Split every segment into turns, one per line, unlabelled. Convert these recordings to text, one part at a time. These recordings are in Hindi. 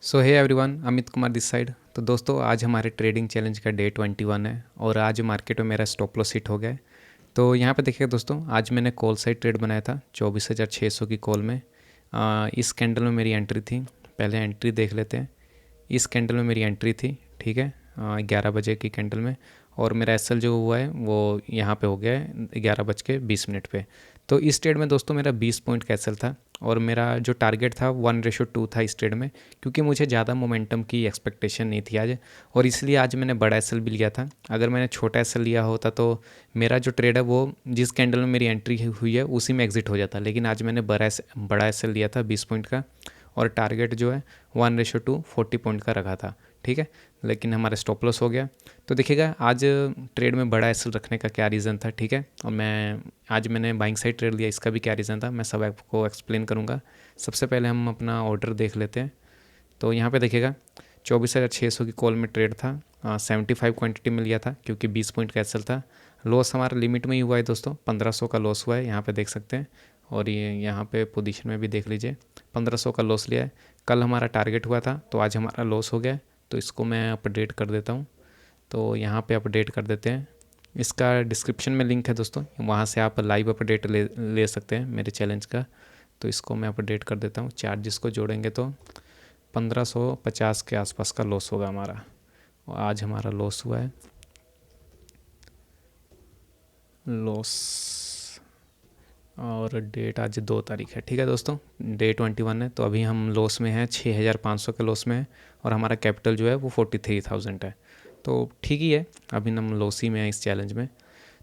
So hey everyone, Amit Kumar this side. तो दोस्तों, आज हमारे ट्रेडिंग चैलेंज का डे 21 है और आज मार्केट में मेरा स्टॉप लॉस हिट हो गया है। तो यहाँ पे देखिए दोस्तों, आज मैंने कॉल साइड ट्रेड बनाया था 24,600 की कॉल में। इस कैंडल में मेरी एंट्री थी। पहले एंट्री देख लेते हैं। इस कैंडल में मेरी एंट्री थी, ठीक है, 11 बजे की कैंडल में। और मेरा एसएल जो हुआ है वो यहाँ पे हो गया है 11:20 पे। तो इस ट्रेड में दोस्तों मेरा 20 पॉइंट का एसएल था और मेरा जो टारगेट था 1:2 था इस ट्रेड में, क्योंकि मुझे ज़्यादा मोमेंटम की एक्सपेक्टेशन नहीं थी आज। और इसलिए आज मैंने बड़ा एसएल भी लिया था। अगर मैंने छोटा एसएल लिया होता तो मेरा जो ट्रेड है वो जिस कैंडल में मेरी एंट्री हुई है उसी में एग्जिट हो जाता। लेकिन आज मैंने बड़ा एसएल लिया था 20 पॉइंट का और टारगेट जो है 1:2 40 पॉइंट का रखा था, ठीक है। लेकिन हमारा स्टॉप लॉस हो गया। तो देखिएगा आज ट्रेड में बड़ा एसएल रखने का क्या रीज़न था, ठीक है। और आज मैंने बाइंग साइड ट्रेड लिया, इसका भी क्या रीज़न था मैं सब आपको एक्सप्लेन करूँगा। सबसे पहले हम अपना ऑर्डर देख लेते हैं। तो यहाँ पे देखिएगा 24,600 की कॉल में ट्रेड था। 75 क्वांटिटी में लिया था क्योंकि 20 पॉइंट का एसएल था। लॉस हमारा लिमिट में ही हुआ है दोस्तों, 1500 का लॉस हुआ है, यहाँ पे देख सकते हैं। और ये यहाँ पे पोजीशन में भी देख लीजिए, 1500 का लॉस लिया है। कल हमारा टारगेट हुआ था तो आज हमारा लॉस हो गया है। तो इसको मैं अपडेट कर देता हूँ। तो यहाँ पे अपडेट कर देते हैं। इसका डिस्क्रिप्शन में लिंक है दोस्तों, वहाँ से आप लाइव अपडेट ले सकते हैं मेरे चैलेंज का। तो इसको मैं अपडेट कर देता हूँ। चार्जेस को जोड़ेंगे तो 1550 के आसपास का लॉस होगा हमारा। और आज हमारा लॉस हुआ है, लॉस, और डेट आज 2 तारीख है, ठीक है दोस्तों। डे 21 है तो अभी हम लॉस में हैं, 6500 के लॉस में है। और हमारा कैपिटल जो है वो 43,000 है। तो ठीक ही है, अभी हम लॉस ही में हैं इस चैलेंज में।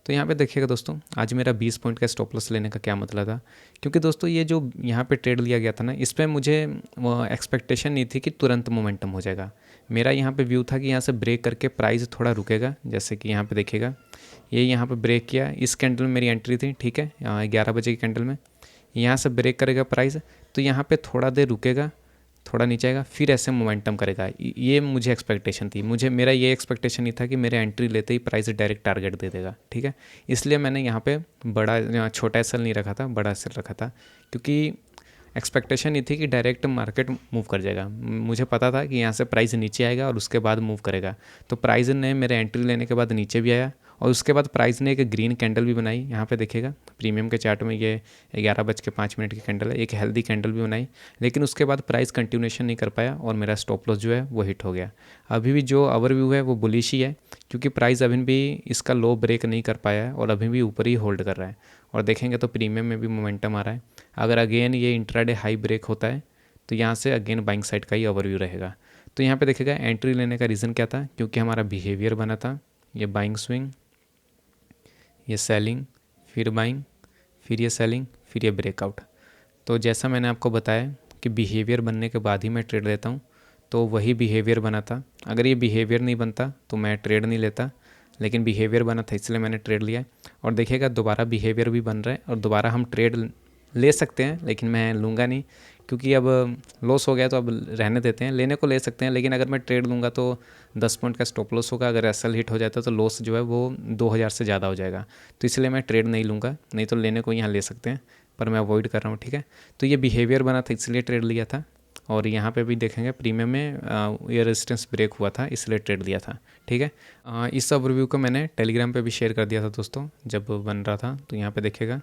तो यहाँ पे देखिएगा दोस्तों, आज मेरा 20 पॉइंट का स्टॉप लॉस लेने का क्या मतलब था, क्योंकि दोस्तों ये जो यहाँ पे ट्रेड लिया गया था ना, इस पर मुझे एक्सपेक्टेशन नहीं थी कि तुरंत मोमेंटम हो जाएगा। मेरा यहाँ पे व्यू था कि यहाँ से ब्रेक करके प्राइस थोड़ा रुकेगा, जैसे कि यहाँ पे देखिएगा ये यहाँ पे ब्रेक किया। इस कैंडल में मेरी एंट्री थी, ठीक है, 11 बजे की कैंडल में। यहाँ से ब्रेक करेगा प्राइस तो यहाँ पे थोड़ा देर रुकेगा, थोड़ा नीचे आएगा, फिर ऐसे मोमेंटम करेगा। ये मुझे एक्सपेक्टेशन थी। मेरा ये एक्सपेक्टेशन नहीं था कि मेरे एंट्री लेते ही प्राइस डायरेक्ट टारगेट दे देगा, ठीक है। इसलिए मैंने यहाँ पे छोटा एसएल नहीं रखा था, बड़ा एसएल रखा था, क्योंकि एक्सपेक्टेशन नहीं थी कि डायरेक्ट मार्केट मूव कर जाएगा। मुझे पता था कि यहाँ से प्राइस नीचे आएगा और उसके बाद मूव करेगा। तो प्राइस ने मेरे एंट्री लेने के बाद नीचे भी आया और उसके बाद प्राइस ने एक ग्रीन कैंडल भी बनाई। यहाँ पे देखिएगा प्रीमियम के चार्ट में ये 11:05 की कैंडल है, एक हेल्दी कैंडल भी बनाई। लेकिन उसके बाद प्राइस कंटिन्यूएशन नहीं कर पाया और मेरा स्टॉप लॉस जो है वो हिट हो गया। अभी भी जो ओवरव्यू है वो बुलिश ही है, क्योंकि प्राइस अभी भी इसका लो ब्रेक नहीं कर पाया है और अभी भी ऊपर ही होल्ड कर रहा है। और देखेंगे तो प्रीमियम में भी मोमेंटम आ रहा है। अगर अगेन ये इंट्राडे हाई ब्रेक होता है तो यहाँ से अगेन बाइंग साइड का ही ओवरव्यू रहेगा। तो यहाँ पे देखिएगा एंट्री लेने का रीज़न क्या था, क्योंकि हमारा बिहेवियर बना था, ये बाइंग स्विंग, ये सेलिंग, फिर बाइंग, फिर ये सेलिंग, फिर ये ब्रेकआउट। तो जैसा मैंने आपको बताया कि बिहेवियर बनने के बाद ही मैं ट्रेड लेता हूँ, तो वही बिहेवियर बना था। अगर ये बिहेवियर नहीं बनता तो मैं ट्रेड नहीं लेता, लेकिन बिहेवियर बना था इसलिए मैंने ट्रेड लिया। और देखिएगा दोबारा बिहेवियर भी बन रहा है और दोबारा हम ट्रेड ले सकते हैं, लेकिन मैं लूँगा नहीं, क्योंकि अब लॉस हो गया तो अब रहने देते हैं। लेने को ले सकते हैं, लेकिन अगर मैं ट्रेड लूँगा तो 10 पॉइंट का स्टॉप लॉस होगा। अगर एसएल हिट हो जाता है तो लॉस जो है वो 2000 से ज़्यादा हो जाएगा। तो इसलिए मैं ट्रेड नहीं लूँगा, नहीं तो लेने को यहाँ ले सकते हैं, पर मैं अवॉइड कर रहा हूँ, ठीक है। तो ये बिहेवियर बना था इसलिए ट्रेड लिया था। और यहाँ पे भी देखेंगे प्रीमियम में ये रेजिस्टेंस ब्रेक हुआ था इसलिए ट्रेड लिया था, ठीक है। इस ओवरव्यू को मैंने टेलीग्राम पे भी शेयर कर दिया था दोस्तों जब बन रहा था। तो यहाँ पे देखिएगा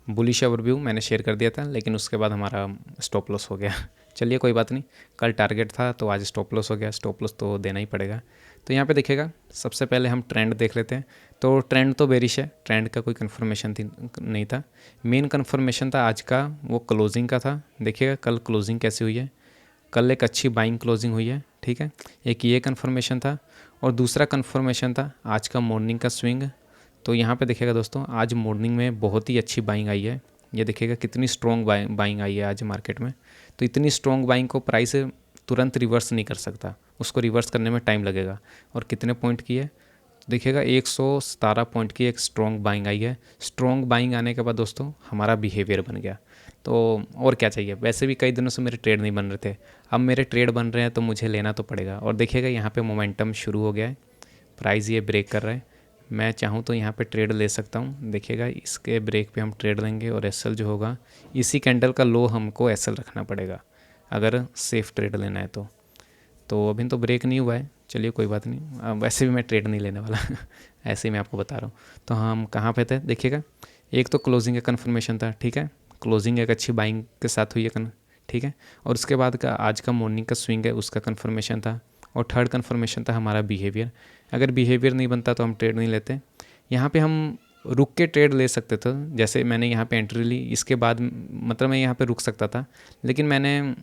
बुलिश ओवरव्यू मैंने शेयर कर दिया था, लेकिन उसके बाद हमारा स्टॉप लॉस हो गया। चलिए कोई बात नहीं, कल टारगेट था तो आज स्टॉप लॉस हो गया, स्टॉप लॉस तो देना ही पड़ेगा। तो यहाँ पे देखिएगा सबसे पहले हम ट्रेंड देख लेते हैं। तो ट्रेंड तो बेरिश है, ट्रेंड का कोई कन्फर्मेशन नहीं था। मेन कन्फर्मेशन था आज का वो क्लोजिंग का था। देखिएगा कल क्लोजिंग कैसी हुई है, कल एक अच्छी बाइंग क्लोजिंग हुई है, ठीक है। एक ये कन्फर्मेशन था और दूसरा कन्फर्मेशन था आज का मॉर्निंग का स्विंग। तो यहाँ पे देखिएगा दोस्तों आज मॉर्निंग में बहुत ही अच्छी बाइंग आई है। ये देखिएगा कितनी स्ट्रॉन्ग बाइंग आई है आज मार्केट में। तो इतनी स्ट्रॉन्ग बाइंग को प्राइस तुरंत रिवर्स नहीं कर सकता, उसको रिवर्स करने में टाइम लगेगा। और कितने पॉइंट की है देखिएगा, 117 पॉइंट की एक स्ट्रॉन्ग बाइंग आई है। स्ट्रॉन्ग बाइंग आने के बाद दोस्तों हमारा बिहेवियर बन गया। तो और क्या चाहिए, वैसे भी कई दिनों से मेरे ट्रेड नहीं बन रहे थे, अब मेरे ट्रेड बन रहे हैं तो मुझे लेना तो पड़ेगा। और देखिएगा यहाँ पे मोमेंटम शुरू हो गया है, प्राइस ये ब्रेक कर रहा है। मैं चाहूँ तो यहाँ पे ट्रेड ले सकता हूँ। देखिएगा इसके ब्रेक पे हम ट्रेड लेंगे और एसएल जो होगा इसी कैंडल का लो हमको एसएल रखना पड़ेगा अगर सेफ़ ट्रेड लेना है तो। तो अभी तो ब्रेक नहीं हुआ है, चलिए कोई बात नहीं। वैसे भी मैं ट्रेड नहीं लेने वाला ऐसे ही मैं आपको बता रहा हूँ। तो हम कहाँ पे थे देखिएगा, एक तो क्लोजिंग का कन्फर्मेशन था, ठीक है, क्लोजिंग एक अच्छी बाइंग के साथ हुई है, ठीक है। और उसके बाद का आज का मॉर्निंग का स्विंग है उसका कन्फर्मेशन था। और थर्ड कन्फर्मेशन था हमारा बिहेवियर। अगर बिहेवियर नहीं बनता तो हम ट्रेड नहीं लेते। यहाँ पे हम रुक के ट्रेड ले सकते थे, जैसे मैंने यहाँ पे एंट्री ली, इसके बाद मतलब मैं यहाँ पे रुक सकता था, लेकिन मैंने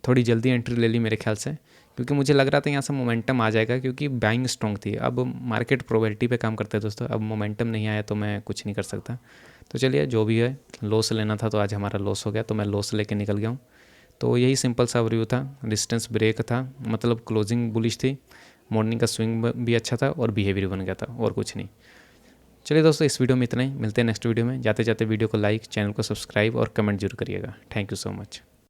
थोड़ी जल्दी एंट्री ले ली मेरे ख्याल से, क्योंकि मुझे लग रहा था यहाँ से मोमेंटम आ जाएगा, क्योंकि बाइंग स्ट्रॉन्ग थी। अब मार्केट प्रोबेबिलिटी पे काम करते हैं दोस्तों, अब मोमेंटम नहीं आया तो मैं कुछ नहीं कर सकता। तो चलिए जो भी है, लॉस लेना था तो आज हमारा लॉस हो गया, तो मैं लॉस लेके निकल गया हूँ। तो यही सिंपल सा व्यू था, डिस्टेंस ब्रेक था, मतलब क्लोजिंग बुलिश थी, मॉर्निंग का स्विंग भी अच्छा था और बिहेवियर बन गया था, और कुछ नहीं। चलिए दोस्तों, इस वीडियो में इतना ही, मिलते हैं नेक्स्ट वीडियो में। जाते जाते वीडियो को लाइक, चैनल को सब्सक्राइब और कमेंट जरूर करिएगा। Thank you so much.